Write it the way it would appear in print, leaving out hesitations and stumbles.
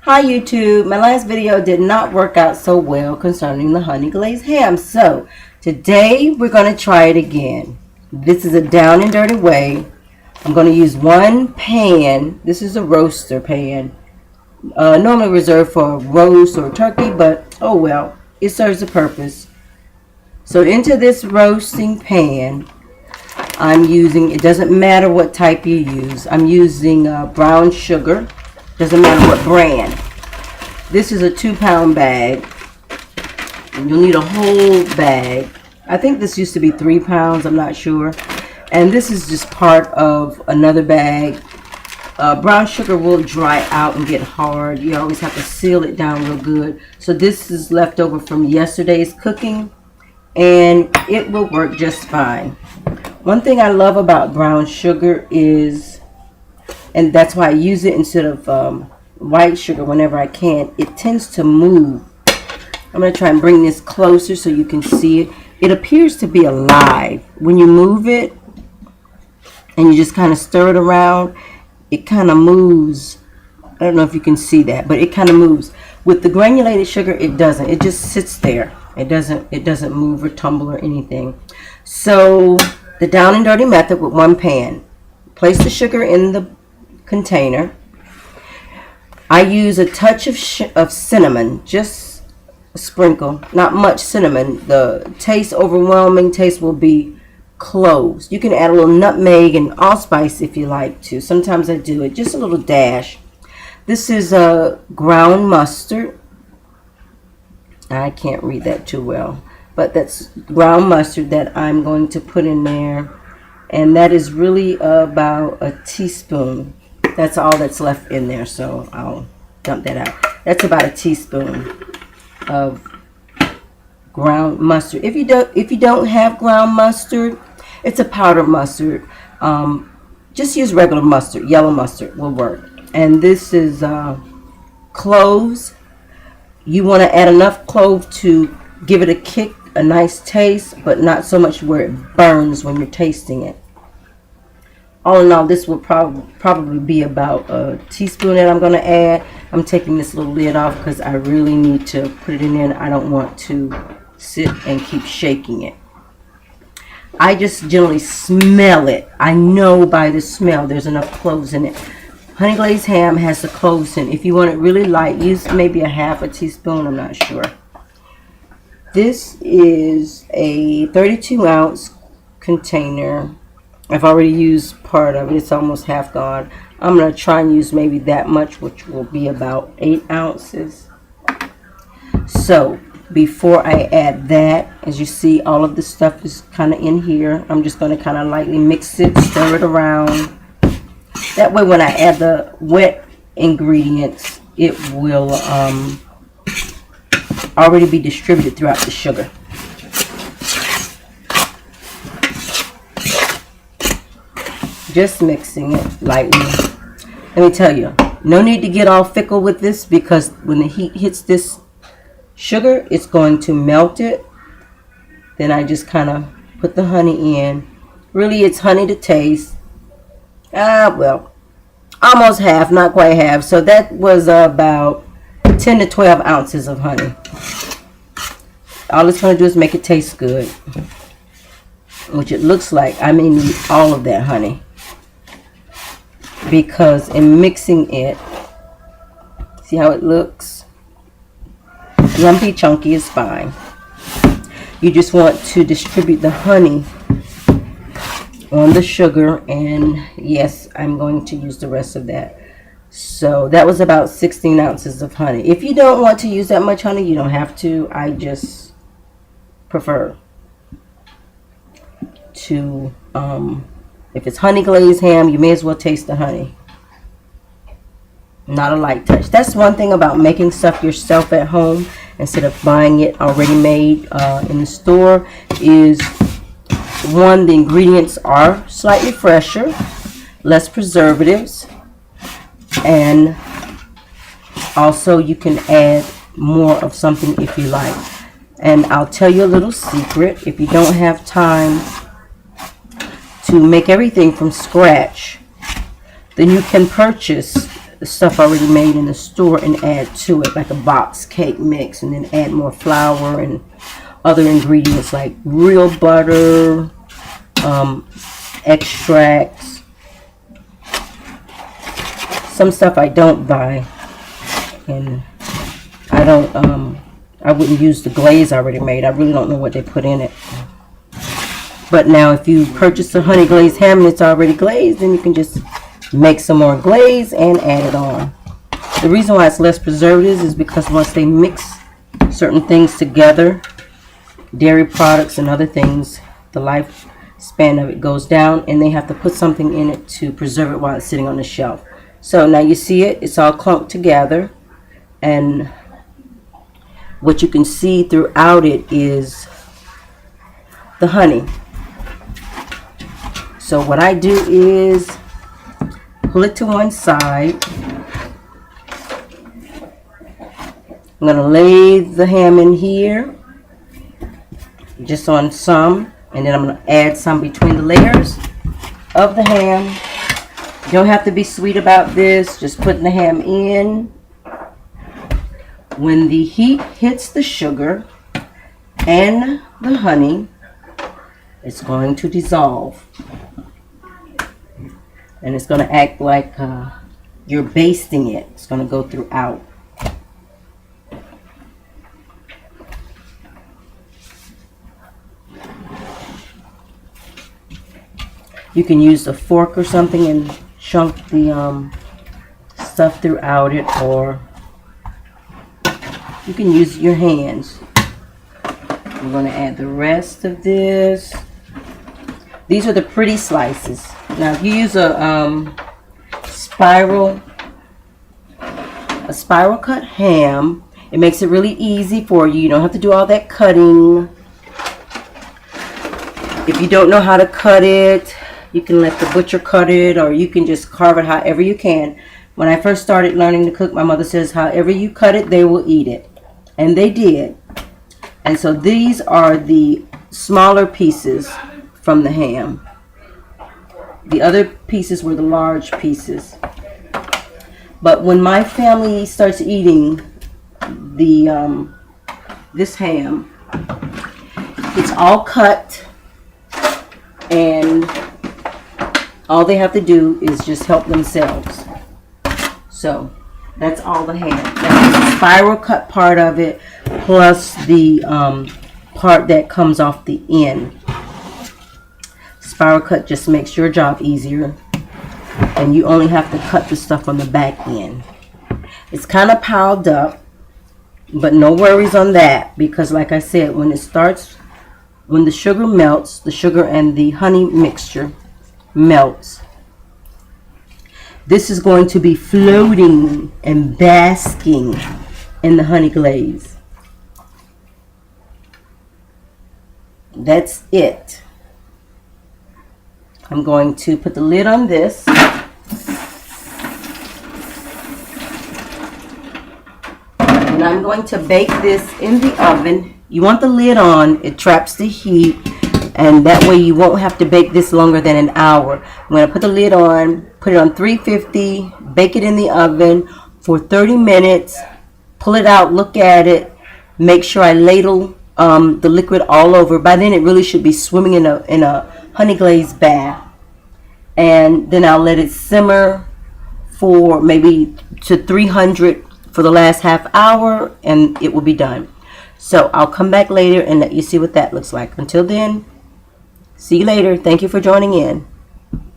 Hi YouTube, my last video did not work out so well concerning the honey glazed ham. So today we're going to try it again. This is a down and dirty way. I'm going to use one pan. This is a roaster pan. Normally reserved for roast or turkey, but oh well, it serves a purpose. So into this roasting pan, I'm using, it doesn't matter what type you use. I'm using brown sugar. Doesn't matter what brand. This is a 2-pound bag. You'll need a whole bag. I think this used to be 3 pounds. I'm not sure. And this is just part of another bag. Brown sugar will dry out and get hard. You always have to seal it down real good. So this is left over from yesterday's cooking, and it will work just fine. One thing I love about brown sugar is, and that's why I use it instead of white sugar whenever I can, it tends to move. I'm going to try and bring this closer so you can see it. It appears to be alive. When you move it and you just kind of stir it around, it kind of moves. I don't know if you can see that, but it kind of moves. With the granulated sugar, it doesn't. It just sits there. It doesn't move or tumble or anything. So the down and dirty method with one pan. Place the sugar in the container. I use a touch of cinnamon, just a sprinkle, not much cinnamon. The overwhelming taste will be cloves. You can add a little nutmeg and allspice if you like to. Sometimes I do it, just a little dash. This is a ground mustard. I can't read that too well, but that's ground mustard that I'm going to put in there, and that is really about a teaspoon. That's all that's left in there, so I'll dump that out. That's about a teaspoon of ground mustard. If you don't have ground mustard, it's a powdered mustard. Just use regular mustard. Yellow mustard will work. And this is cloves. You want to add enough clove to give it a kick, a nice taste, but not so much where it burns when you're tasting it. All in all, this will probably be about a teaspoon that I'm going to add. I'm taking this little lid off because I really need to put it in there, and I don't want to sit and keep shaking it. I just generally smell it. I know by the smell there's enough cloves in it. Honey glazed ham has the cloves in it. If you want it really light, use maybe a half a teaspoon. I'm not sure. This is a 32-ounce container. I've already used part of it. It's almost half gone. I'm going to try and use maybe that much, which will be about 8 ounces. So before I add that, as you see, all of the stuff is kind of in here. I'm just going to kind of lightly mix it, stir it around. That way when I add the wet ingredients, it will already be distributed throughout the sugar. Just mixing it lightly. Let me tell you, no need to get all fickle with this, because when the heat hits this sugar, it's going to melt it. Then I just kind of put the honey in. Really, it's honey to taste. Well, almost half, not quite half. So that was about 10 to 12 ounces of honey. All it's going to do is make it taste good, which it looks like I may need all of that honey, because in mixing it, see how it looks? Lumpy, chunky is fine. You just want to distribute the honey on the sugar, and yes, I'm going to use the rest of that. So that was about 16 ounces of honey. If you don't want to use that much honey, you don't have to. I just prefer to, if it's honey glazed ham, you may as well taste the honey. Not a light touch. That's one thing about making stuff yourself at home instead of buying it already made in the store is, one, the ingredients are slightly fresher, less preservatives, and also you can add more of something if you like. And I'll tell you a little secret. If you don't have time to make everything from scratch, then you can purchase the stuff already made in the store and add to it, like a box cake mix, and then add more flour and other ingredients like real butter, extracts. Some stuff I don't buy, and I wouldn't use the glaze already made. I really don't know what they put in it. But now if you purchase a honey glazed ham and it's already glazed, then you can just make some more glaze and add it on. The reason why it's less preservatives is because once they mix certain things together, dairy products and other things, the lifespan of it goes down, and they have to put something in it to preserve it while it's sitting on the shelf. So now you see it, it's all clumped together, and what you can see throughout it is the honey. So what I do is pull it to one side. I'm going to lay the ham in here, just on some, and then I'm going to add some between the layers of the ham. You don't have to be sweet about this, just putting the ham in. When the heat hits the sugar and the honey, it's going to dissolve. And it's going to act like you're basting it. It's going to go throughout. You can use a fork or something and chunk the stuff throughout it, or you can use your hands. We're going to add the rest of this. These are the pretty slices. Now if you use a spiral cut ham, it makes it really easy for you. You don't have to do all that cutting. If you don't know how to cut it, you can let the butcher cut it, or you can just carve it however you can. When I first started learning to cook, my mother says, however you cut it, they will eat it. And they did. And so these are the smaller pieces from the ham. The other pieces were the large pieces. But when my family starts eating the this ham, it's all cut, and all they have to do is just help themselves. So that's all the ham. That's the spiral cut part of it, plus the part that comes off the end. Spiral cut just makes your job easier, and you only have to cut the stuff on the back end. It's kind of piled up, but no worries on that, because like I said, when the sugar melts, the sugar and the honey mixture melts, this is going to be floating and basking in the honey glaze. That's it. I'm going to put the lid on this. And I'm going to bake this in the oven. You want the lid on, it traps the heat, and that way you won't have to bake this longer than an hour. I'm going to put the lid on, put it on 350, bake it in the oven for 30 minutes, pull it out, look at it, make sure I ladle the liquid all over. By then it really should be swimming in a honey glazed bath. And then I'll let it simmer for maybe to 300 for the last half hour, and it will be done. So I'll come back later and let you see what that looks like. Until then, see you later. Thank you for joining in.